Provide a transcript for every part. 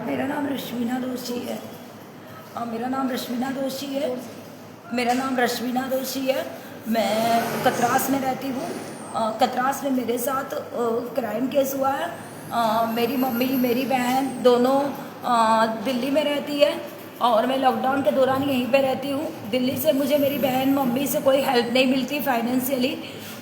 मेरा नाम रश्मिना दोषी है। मेरा नाम रश्मिना दोषी है। मेरा नाम रश्मिना दोषी है। मैं कतरास में रहती हूँ। कतरास में मेरे साथ क्राइम केस हुआ है। मेरी मम्मी मेरी बहन दोनों दिल्ली में रहती है और मैं लॉकडाउन के दौरान यहीं पे रहती हूँ। दिल्ली से मुझे मेरी बहन मम्मी से कोई हेल्प नहीं मिलती फाइनेंशियली,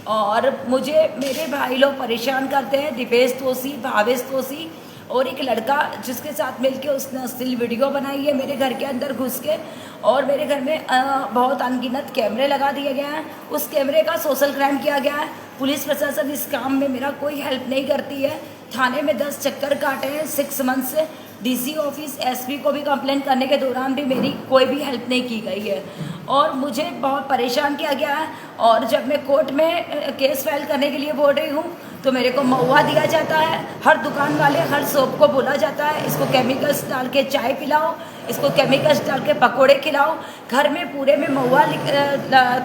और मुझे मेरे भाई लोग परेशान करते हैं। दीपेश तोसी, भावेश तोसी और एक लड़का जिसके साथ मिलके उसने अश्लील वीडियो बनाई है मेरे घर के अंदर घुस के, और मेरे घर में बहुत अनगिनत कैमरे लगा दिए गए हैं। उस कैमरे का सोशल क्राइम किया गया है। पुलिस प्रशासन इस काम में मेरा कोई हेल्प नहीं करती है। थाने में 10 चक्कर काटे हैं 6 मंथ से। डीसी ऑफिस, एसपी को भी कंप्लेंट करने के दौरान भी मेरी कोई भी हेल्प नहीं की गई है और मुझे बहुत परेशान किया गया है। और जब मैं कोर्ट में केस फाइल करने के लिए बोल रही हूँ तो मेरे को महुआ दिया जाता है। हर दुकान वाले, हर शॉप को बोला जाता है इसको केमिकल्स डाल के चाय पिलाओ, इसको केमिकल्स डाल के पकोड़े खिलाओ। घर में पूरे में महुआ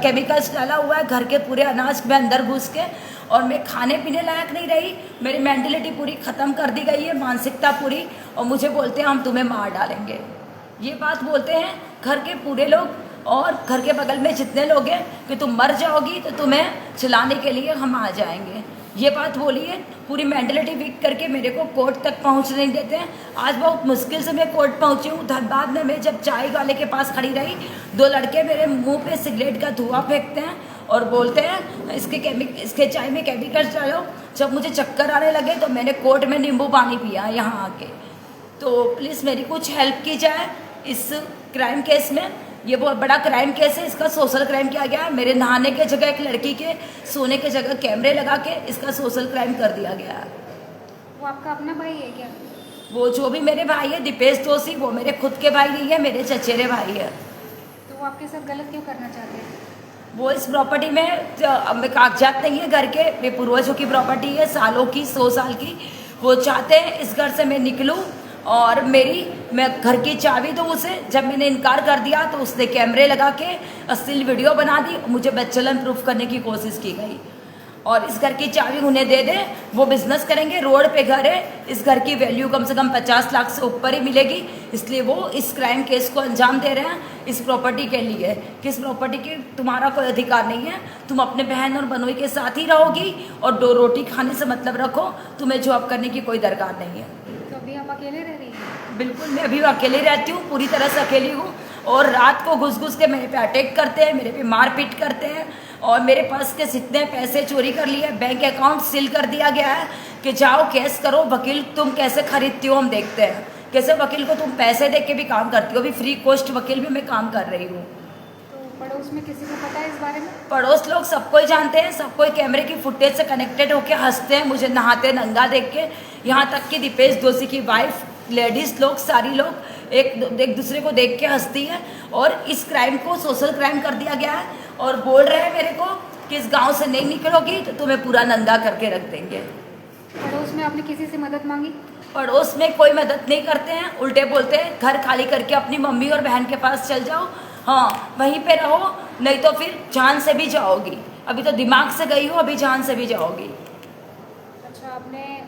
केमिकल्स डाला हुआ है, घर के पूरे अनाज में अंदर घुस के, और मैं खाने पीने लायक नहीं रही। मेरी मेंटलिटी पूरी ख़त्म कर दी गई है, मानसिकता पूरी। और मुझे बोलते हैं हम तुम्हें मार डालेंगे, ये बात बोलते हैं घर के पूरे लोग और घर के बगल में जितने लोग हैं कि तुम मर जाओगी तो तुम्हें चलाने के लिए हम आ जाएंगे, ये बात बोली है। पूरी मेंटलिटी वीक करके मेरे को कोर्ट तक पहुंच नहीं देते हैं। आज बहुत मुश्किल से मैं कोर्ट पहुंची हूँ। धनबाद में मैं जब चाय वाले के पास खड़ी रही, 2 लड़के मेरे मुंह पे सिगरेट का धुआं फेंकते हैं और बोलते हैं इसके चाय में केमिकल्स डालो। जब मुझे चक्कर आने लगे तो मैंने कोर्ट में नींबू पानी पिया यहाँ आके। तो प्लीज़ मेरी कुछ हेल्प की जाए इस क्राइम केस में। ये बहुत बड़ा क्राइम केस है, इसका सोशल क्राइम किया गया है। मेरे नहाने के जगह एक लड़की के सोने के जगह कैमरे लगा के इसका सोशल क्राइम कर दिया गया है। वो आपका अपना भाई है क्या? वो जो भी मेरे भाई है दीपेश तोसी, वो मेरे खुद के भाई नहीं है, मेरे चचेरे भाई है। तो वो आपके साथ गलत क्यों करना चाहते हैं? मैं वो इस प्रॉपर्टी में कागजात नहीं है, घर के पूर्वजों की प्रॉपर्टी है, सालों की, 100 साल की। वो चाहते हैं इस घर से मैं निकलूं और मैं घर की चाबी दूँ उसे। जब मैंने इनकार कर दिया तो उसने कैमरे लगा के अश्लील वीडियो बना दी। मुझे बेचलन प्रूफ करने की कोशिश की गई और इस घर की चाबी उन्हें दे दे, वो बिजनेस करेंगे। रोड पे घर है, इस घर की वैल्यू कम से कम 50 लाख से ऊपर ही मिलेगी। इसलिए वो इस क्राइम केस को अंजाम दे रहे हैं इस प्रॉपर्टी के लिए। किस प्रॉपर्टी के तुम्हारा कोई अधिकार नहीं है। तुम अपने बहन और बनोई के साथ ही रहोगी और 2 रोटी खाने से मतलब रखो, तुम्हें जॉब करने की कोई दरकार नहीं है। तो अभी आप अकेले रह रही हैं? बिल्कुल, मैं अभी अकेली रहती हूँ, पूरी तरह से अकेली हूँ। और रात को घुस घुस के मेरे पे अटैक करते हैं, मेरे पे मारपीट करते हैं और मेरे पास के जितने पैसे चोरी कर लिए। बैंक अकाउंट सील कर दिया गया है कि जाओ केस करो। वकील तुम कैसे खरीदती हो हम देखते हैं, कैसे वकील को तुम पैसे दे के भी काम करती हो। अभी फ्री कॉस्ट वकील भी मैं काम कर रही हूँ। तो पड़ोस में किसी को पता है इस बारे में? पड़ोस लोग सबको ही जानते हैं, सब कोई कैमरे की फुटेज से कनेक्टेड होकर हंसते हैं मुझे नहाते नंगा देख के। यहाँ तक कि दीपेश दोषी की वाइफ, लेडीज़ लोग, सारी लोग एक दूसरे को देख के हंसती है। और इस क्राइम को सोशल क्राइम कर दिया गया है और बोल रहे हैं मेरे को कि इस गांव से नहीं निकलोगी तो तुम्हें पूरा नंगा करके रख देंगे। पड़ोस में आपने किसी से मदद मांगी? पड़ोस में कोई मदद नहीं करते हैं, उल्टे बोलते हैं घर खाली करके अपनी मम्मी और बहन के पास चल जाओ, हाँ वहीं पे रहो, नहीं तो फिर जान से भी जाओगी। अभी तो दिमाग से गई हो, अभी जान से भी जाओगी। अच्छा, आपने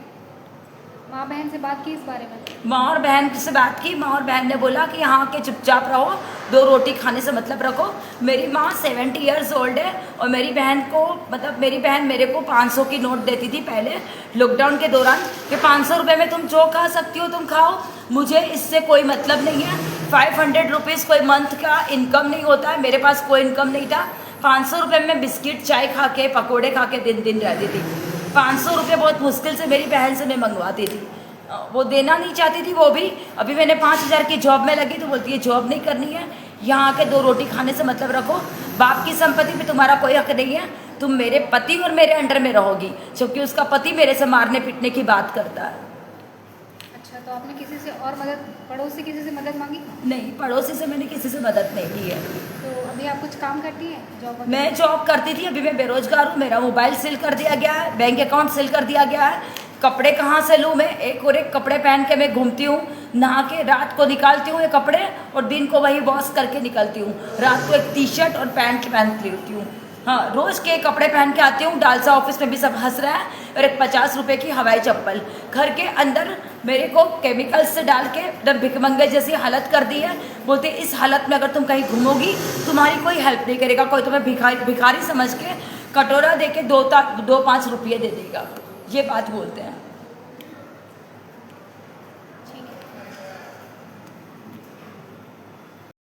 माँ बहन से बात की इस बारे में? माँ और बहन से बात की। माँ और बहन ने बोला कि यहाँ के चुपचाप रहो, 2 रोटी खाने से मतलब रखो। मेरी माँ 70 ईयर्स ओल्ड है और मेरी बहन को, मतलब मेरी बहन मेरे को 500 की नोट देती थी पहले लॉकडाउन के दौरान कि 500 रुपये में तुम जो खा सकती हो तुम खाओ, मुझे इससे कोई मतलब नहीं है। 500 रुपीज़ कोई मंथ का इनकम नहीं होता है, मेरे पास कोई इनकम नहीं था। 500 रुपये में बिस्किट चाय खा के, पकौड़े खा के दिन रहती थी। 500 रुपये बहुत मुश्किल से मेरी बहन से मैं मंगवाती थी, वो देना नहीं चाहती थी वो भी। अभी मैंने 5000 की जॉब में लगी तो बोलती है जॉब नहीं करनी है, यहाँ के 2 रोटी खाने से मतलब रखो। बाप की संपत्ति पे तुम्हारा कोई हक नहीं है, तुम मेरे पति और मेरे अंडर में रहोगी, जबकि उसका पति मेरे से मारने पीटने की बात करता है। अच्छा, तो आपने किसी से और मदद, पड़ोस से किसी से मदद मांगी? नहीं, पड़ोसी से मैंने किसी से मदद नहीं ली है। तो अभी आप कुछ काम करती हैं, जॉब वगैरह? मैं जॉब करती थी, अभी मैं बेरोजगार हूँ। मेरा मोबाइल सील कर दिया गया है, बैंक अकाउंट सील कर दिया गया है। कपड़े कहाँ से लूँ मैं? एक और एक कपड़े पहन के मैं घूमती हूँ, नहा के रात को निकालती हूँ ये कपड़े और दिन को वही वॉश करके निकलती हूँ। रात को एक टी शर्ट और पैंट पहनती होती हूँ। हाँ, रोज के कपड़े पहन के आती हूँ, डालसा ऑफिस में भी सब हंस रहा है, और एक 50 रुपए की हवाई चप्पल, घर के अंदर मेरे को केमिकल्स से डाल के एकदम भिखमंगे जैसी हालत कर दी है। बोलते इस हालत में अगर तुम कहीं घूमोगी तुम्हारी कोई हेल्प नहीं करेगा, कोई तुम्हें भिखारी समझ के कटोरा दे के 2-5 रुपये दे देगा, ये बात बोलते हैं।